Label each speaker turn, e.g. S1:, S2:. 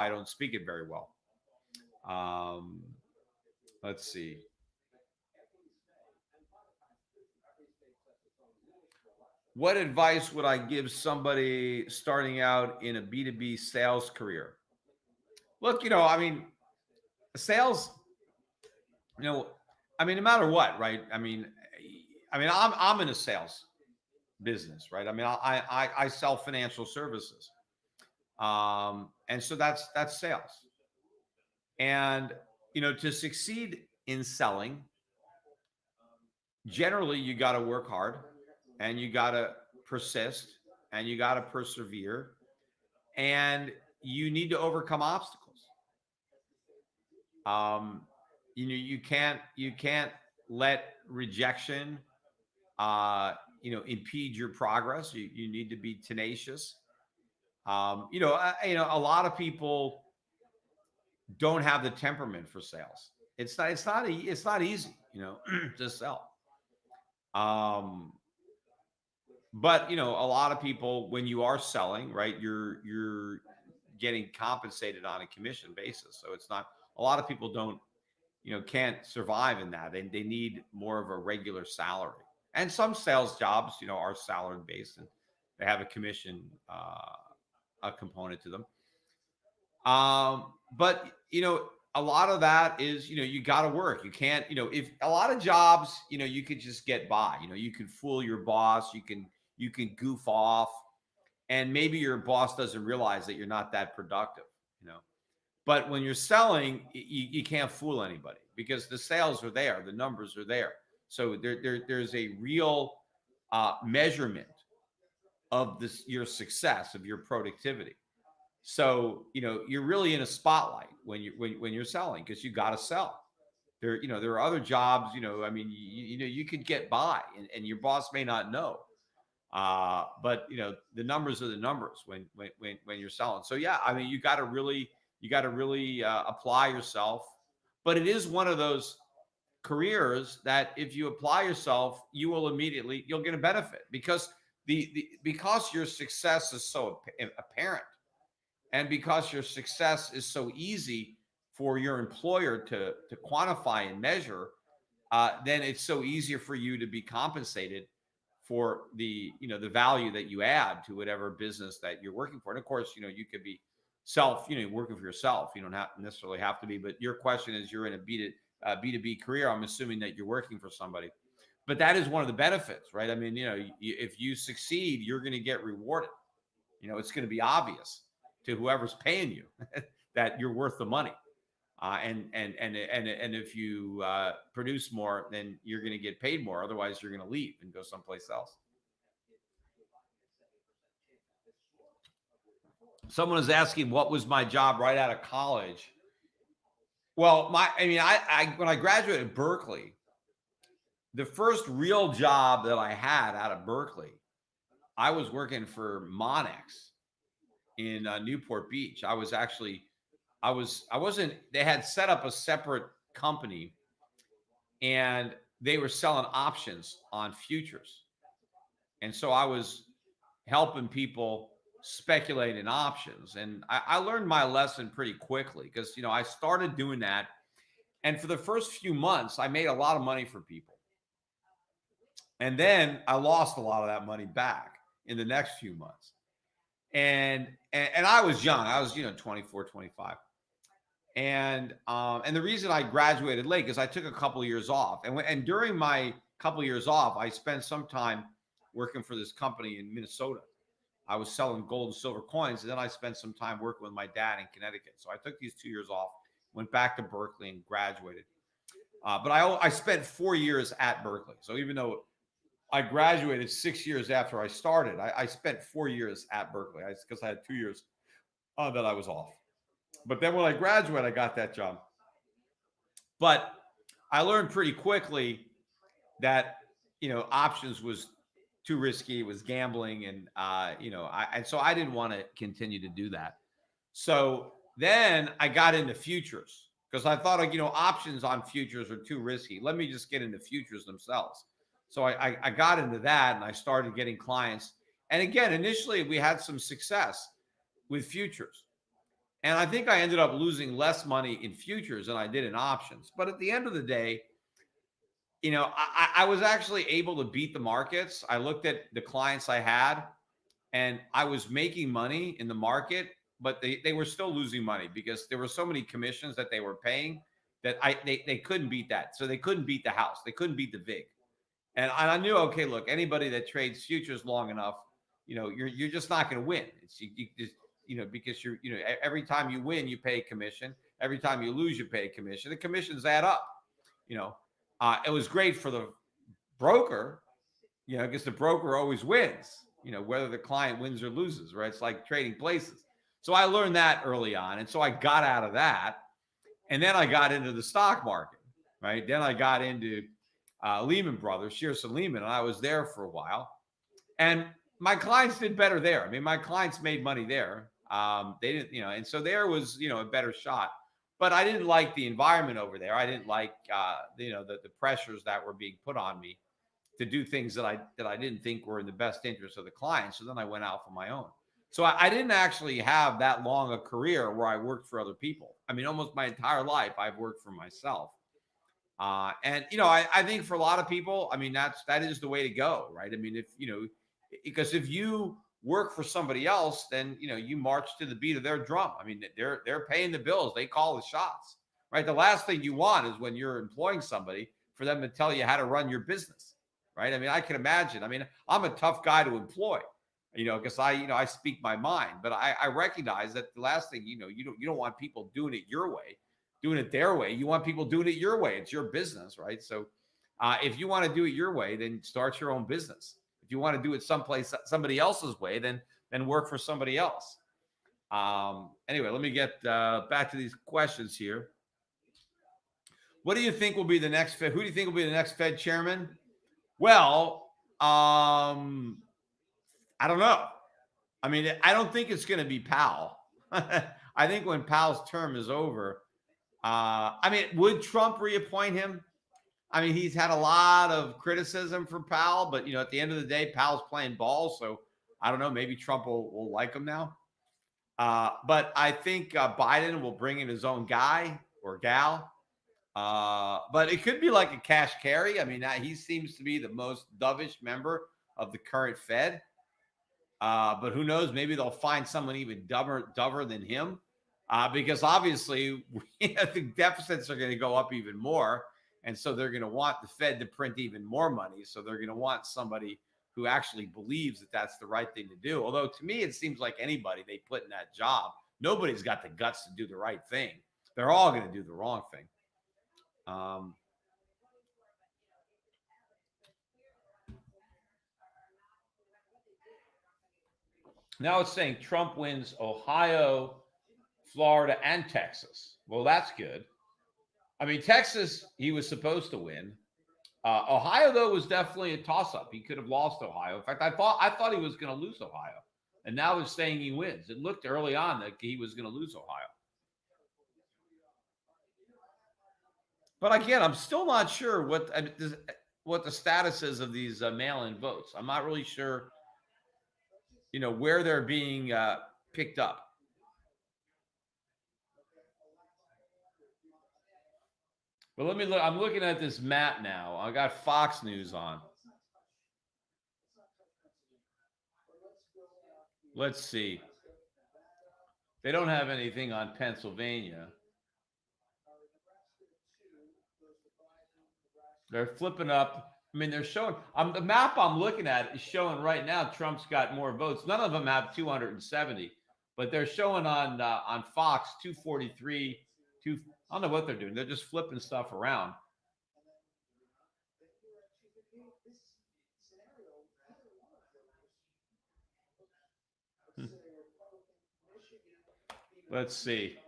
S1: I don't speak it very well. Let's see. What advice would I give somebody starting out in a B2B sales career? Look, I mean, sales, I mean, no matter what, right? I mean, I'm in a sales business, right? I mean, I sell financial services, and so that's sales. And to succeed in selling, generally you got to work hard, and you got to persist, and you got to persevere, and you need to overcome obstacles. You can't let rejection impede your progress. You need to be tenacious. A lot of people don't have the temperament for sales. It's not easy, to sell. But a lot of people, when you are selling, right, you're getting compensated on a commission basis. So it's not, a lot of people don't, can't survive in that. They need more of a regular salary. And some sales jobs, are salary based, and they have a commission a component to them. But a lot of that is, you got to work. You can't, if a lot of jobs, you could just get by. You can fool your boss. You can goof off, and maybe your boss doesn't realize that you're not that productive. But when you're selling, you can't fool anybody, because the sales are there, the numbers are there. So there's a real measurement of your success, of your productivity. So you're really in a spotlight when you're selling, because you got to sell. There are other jobs. I mean, you could get by, and your boss may not know. But the numbers are the numbers when you're selling. So yeah, I mean, you got to really apply yourself. But it is one of those careers that if you apply yourself, you'll get a benefit, because because your success is so apparent, and because your success is so easy for your employer to quantify and measure, then it's so easier for you to be compensated for the value that you add to whatever business that you're working for. And of course, you could be working for yourself. You don't necessarily have to be. But your question is, you're in a B2B career. I'm assuming that you're working for somebody. But that is one of the benefits, right? I mean, if you succeed, you're going to get rewarded. It's going to be obvious to whoever's paying you that you're worth the money. And if you produce more, then you're going to get paid more. Otherwise, you're going to leave and go someplace else. Someone is asking, what was my job right out of college? Well, I when I graduated Berkeley, the first real job that I had out of Berkeley, I was working for Monex in Newport Beach. I wasn't, they had set up a separate company, and they were selling options on futures. And so I was helping people speculate in options. And I learned my lesson pretty quickly, because, I started doing that. And for the first few months, I made a lot of money for people. And then I lost a lot of that money back in the next few months. And I was young. I was, 24, 25. And the reason I graduated late is I took a couple of years off. And during my couple of years off, I spent some time working for this company in Minnesota. I was selling gold and silver coins. And then I spent some time working with my dad in Connecticut. So I took these 2 years off, went back to Berkeley, and graduated. But I spent 4 years at Berkeley. So even though I graduated 6 years after I started, I spent 4 years at Berkeley, because I had 2 years that I was off. But then when I graduated, I got that job. But I learned pretty quickly that, options was too risky. It was gambling. And, and so I didn't want to continue to do that. So then I got into futures, because I thought, options on futures are too risky. Let me just get into futures themselves. So I got into that, and I started getting clients. And again, initially we had some success with futures. And I think I ended up losing less money in futures than I did in options. But at the end of the day, I was actually able to beat the markets. I looked at the clients I had, and I was making money in the market, but they were still losing money because there were so many commissions that they were paying that they couldn't beat that. So they couldn't beat the house. They couldn't beat the VIG. And I knew, okay, look, anybody that trades futures long enough, you're just not going to win. It's you just, because every time you win, you pay a commission. Every time you lose, you pay a commission. The commissions add up. It was great for the broker, because the broker always wins, whether the client wins or loses, right? It's like trading places. So I learned that early on. And so I got out of that. And then I got into the stock market, right? Then I got into Lehman Brothers, Shearson Lehman, and I was there for a while. And my clients did better there. I mean, my clients made money there. They didn't, and so there was, a better shot. But I didn't like the environment over there. I didn't like, the pressures that were being put on me to do things that I didn't think were in the best interest of the client. So then I went out for my own. So I didn't actually have that long a career where I worked for other people. I mean, almost my entire life I've worked for myself. And I think for a lot of people, I mean, that is the way to go, right? I mean, because if you work for somebody else, then you march to the beat of their drum. I mean, they're paying the bills, they call the shots, right? The last thing you want is when you're employing somebody for them to tell you how to run your business, right? I mean, I can imagine. I mean, I'm a tough guy to employ, because I speak my mind, but I recognize that the last thing you don't want people doing it your way, doing it their way. You want people doing it your way. It's your business, right? So if you want to do it your way, then start your own business. If you want to do it somebody else's way, then work for somebody else. Anyway, let me get back to these questions here. What do you think will be the next Fed? Who do you think will be the next Fed chairman? Well, I don't know. I mean, I don't think it's going to be Powell. I think when Powell's term is over, would Trump reappoint him? I mean, he's had a lot of criticism for Powell, but at the end of the day, Powell's playing ball, so I don't know. Maybe Trump will like him now. But I think Biden will bring in his own guy or gal. But it could be like a cash carry. I mean, he seems to be the most dovish member of the current Fed. But who knows? Maybe they'll find someone even dumber than him. Because obviously the deficits are going to go up even more. And so they're going to want the Fed to print even more money. So they're going to want somebody who actually believes that that's the right thing to do. Although to me, it seems like anybody they put in that job, nobody's got the guts to do the right thing. They're all going to do the wrong thing. Now it's saying Trump wins Ohio, Florida, and Texas. Well, that's good. I mean, Texas, he was supposed to win. Ohio, though, was definitely a toss-up. He could have lost Ohio. In fact, I thought he was going to lose Ohio. And now it's saying he wins. It looked early on that he was going to lose Ohio. But again, I'm still not sure what the status is of these mail-in votes. I'm not really sure, where they're being picked up. But let me look. I'm looking at this map now. I got Fox News on. Let's see. They don't have anything on Pennsylvania. They're flipping up. I mean, they're showing. The map I'm looking at is showing right now Trump's got more votes. None of them have 270, but they're showing on Fox 243. I don't know what they're doing. They're just flipping stuff around. Let's see.